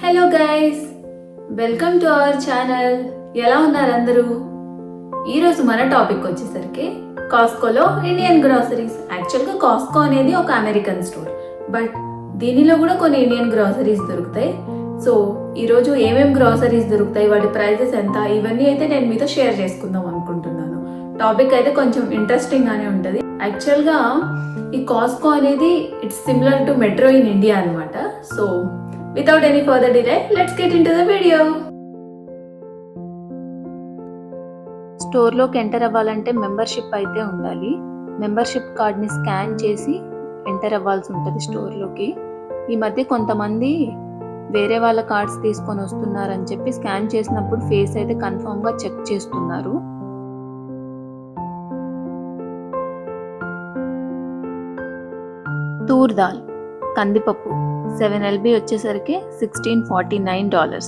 Hello guys, welcome to our channel. ఎలా ఉన్నారు అందరూ? ఈరోజు మన టాపిక్ వచ్చేసరికి కాస్కోలో ఇండియన్ గ్రాసరీస్. యాక్చువల్గా కాస్కో అనేది ఒక అమెరికన్ స్టోర్, బట్ దీనిలో కూడా కొన్ని ఇండియన్ గ్రాసరీస్ దొరుకుతాయి. సో ఈరోజు ఏమేమి గ్రాసరీస్ దొరుకుతాయి, వాటి ప్రైజెస్ ఎంత, ఇవన్నీ అయితే నేను మీతో షేర్ చేసుకుందాం అనుకుంటున్నాను. టాపిక్ అయితే కొంచెం ఇంట్రెస్టింగ్ గానే ఉంటుంది. యాక్చువల్గా ఈ కాస్కో అనేది it's similar to Metro in India అనమాట. So without any further delay, let's get into the video. స్టోర్లోకి ఎంటర్ అవ్వాలంటే మెంబర్షిప్ అయితే ఉండాలి. మెంబర్షిప్ కార్డ్ని స్కాన్ చేసి ఎంటర్ అవ్వాల్సి ఉంటుంది స్టోర్లోకి. ఈ మధ్య కొంతమంది వేరే వాళ్ళ కార్డ్స్ తీసుకొని వస్తున్నారని చెప్పి స్కాన్ చేసినప్పుడు ఫేస్ అయితే కన్ఫర్మ్గా చెక్ చేస్తున్నారు. తూర్ దాల్ కందిపప్పు 7 LB వచ్చేసరికి $1649.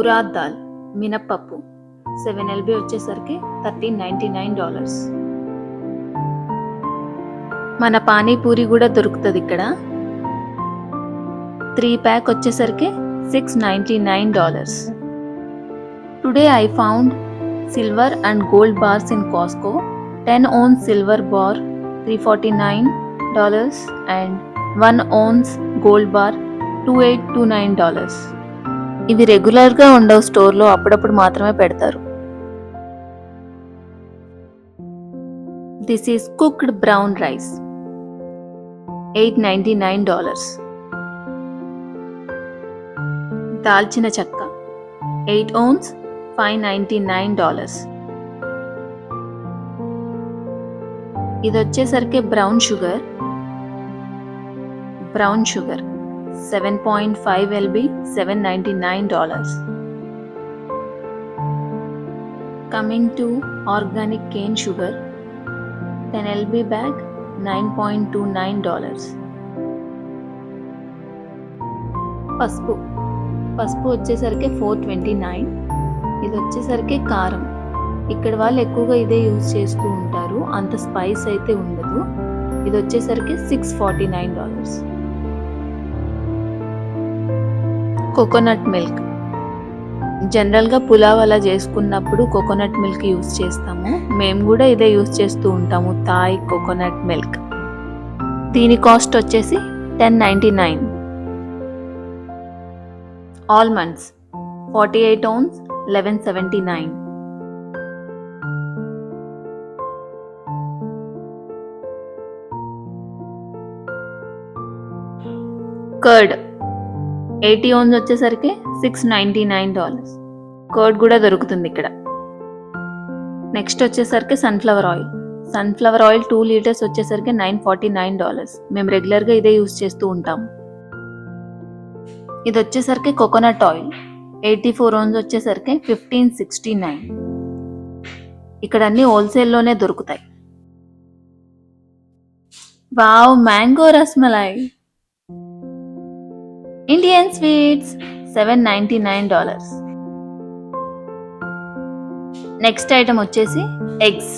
ఉరాద్ దాల్ మినప్పప్పు 7 LB వచ్చేసరికి $1399. మన పానీపూరి కూడా దొరుకుతుంది ఇక్కడ. 3 ప్యాక్ వచ్చేసరికి $699. Today I found silver and gold bars in Costco. 10 ounce silver bar $349 and 1 ounce gold bar $2829. ఇవి రెగ్యులర్గా ఉండవు స్టోర్లో, అప్పుడప్పుడు మాత్రమే పెడతారు. This is cooked brown rice $899. దాల్చిన చెక్క 8 ounce $599. ఇది వచ్చేసరికి brown sugar 7.5 LB $799. Coming to organic cane sugar 10 LB bag $9.29. పసుపు వచ్చేసరికి $429. ఇది వచ్చేసరికి కారం. ఇక్కడ వాళ్ళు ఎక్కువగా ఇదే యూజ్ చేస్తూ ఉంటారు, అంత స్పైస్ అయితే ఉండదు. ఇది వచ్చేసరికి $649. కోకోనట్ మిల్క్ జనరల్గా పులావ్ అలా చేసుకున్నప్పుడు కోకోనట్ మిల్క్ యూజ్ చేస్తాము. మేము కూడా ఇదే యూజ్ చేస్తూ ఉంటాము, థాయ్ కోకోనట్ మిల్క్. దీని కాస్ట్ వచ్చేసి $10.99. Almonds 48 ounce $11.79. కర్డ్ 80 ounce వచ్చేసరికి $699. కర్డ్ కూడా దొరుకుతుంది ఇక్కడ. నెక్స్ట్ వచ్చేసరికి సన్ఫ్లవర్ ఆయిల్ 2 liters వచ్చేసరికి $949. మేము రెగ్యులర్గా ఇదే యూజ్ చేస్తూ ఉంటాము. ఇది వచ్చేసరికి కోకోనట్ ఆయిల్ 84 ounce వచ్చేసరికి $1569. ఇక్కడ అన్ని హోల్సేల్లోనే దొరుకుతాయి. Wow, mango rasmalai Indian sweets $799. Next item వచ్చేసి ఎగ్స్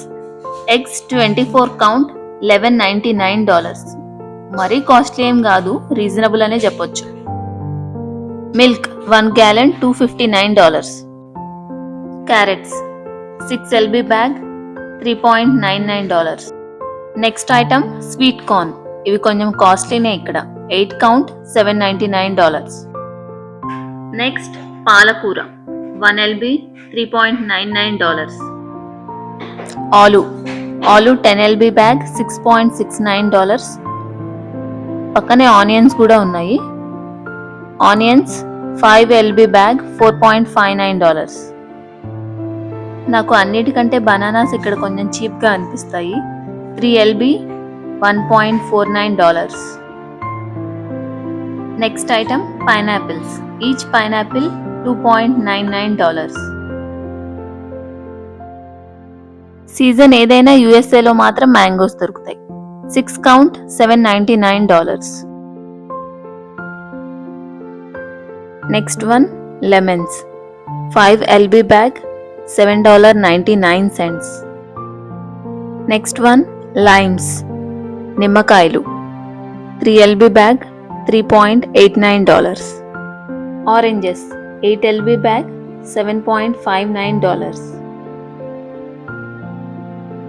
24 count $11.99. మరీ కాస్ట్లీ ఏం కాదు, రీజనబుల్ అనే చెప్పొచ్చు. Milk 1 gallon $259. Carrots 6 LB bag $3.99. Next item sweet corn. ఇవి కొంచెం కాస్ట్లీనే ఇక్కడ. 8 count $799. నెక్స్ట్ పాలకూర 1 LB $3.99. ఆలు 10 LB బ్యాగ్ $6.69. పక్కనే ఆనియన్స్ కూడా ఉన్నాయి. Onions 5 LB bag $4.59. నాకు అన్నిటికంటే బనానాస్ ఇక్కడ కొంచెం చీప్గా అనిపిస్తాయి. 3 LB $1.49. Next item pineapples. Each pineapple $2.99. Season ఏదైనా యుఎస్ఏలో మాత్రం మ్యాంగోస్ దొరుకుతాయి. 6 count $799. Next one lemons 5 LB bag $7.99. Next one limes నిమ్మకాయలు 3 lb bag $3.89. Oranges 8 lb bag $7.59.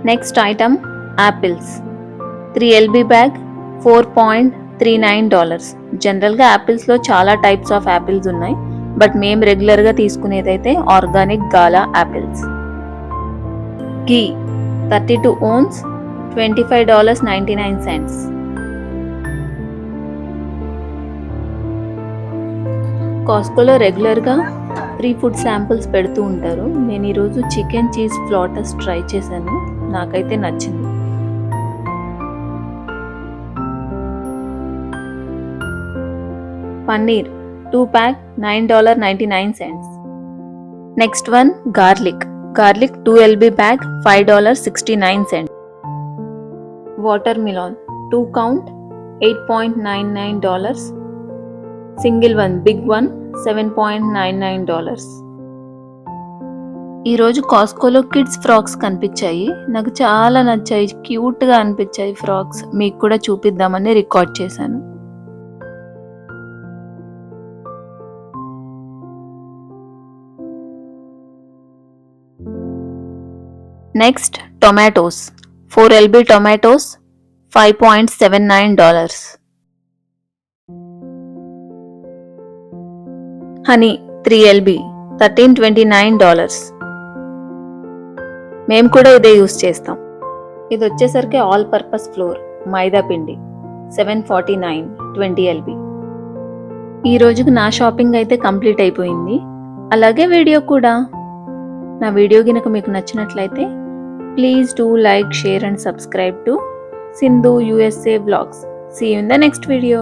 Next item apples 3 lb bag $4.39. జనరల్గా యాపిల్స్లో చాలా టైప్స్ ఆఫ్ యాపిల్స్ ఉన్నాయి, బట్ మేము రెగ్యులర్గా తీసుకునేదైతే organic గాలా apples. ఘీ 32 ounce $25.99. కాస్కోలో రెగ్యులర్గా ఫ్రీ ఫుడ్ శాంపిల్స్ పెడుతూ ఉంటారు. నేను ఈరోజు చికెన్ చీజ్ ఫ్లాటస్ ట్రై చేశాను, నాకైతే నచ్చింది. Paneer 2 pack $9.99. Next one garlic 2 lb bag $5.69. Watermelon 2 count $8.99. Single one big one $7.99. ఈరోజు కాస్కోలో కిడ్స్ ఫ్రాక్స్ కనిపించాయి, నాకు చాలా నచ్చాయి, క్యూట్గా అనిపించాయి ఫ్రాక్స్. మీకు కూడా చూపిద్దామని రికార్డ్ చేశాను. Next tomatoes 4 lb tomatoes $5.79. Honey 3 lb $13.29. మేము కూడా ఇదే యూస్ చేస్తాం. ఇది వచ్చేసరికి ఆల్ పర్పస్ ఫ్లోర్ మైదా పిండి $7.49 20 lb. ఈ రోజుకు నా షాపింగ్ అయితే కంప్లీట్ అయిపోయింది, అలాగే వీడియో కూడా. నా వీడియో గినక మీకు నచ్చినట్లయితే please do like, share and subscribe to Sindhu USA Vlogs. See you in the next video.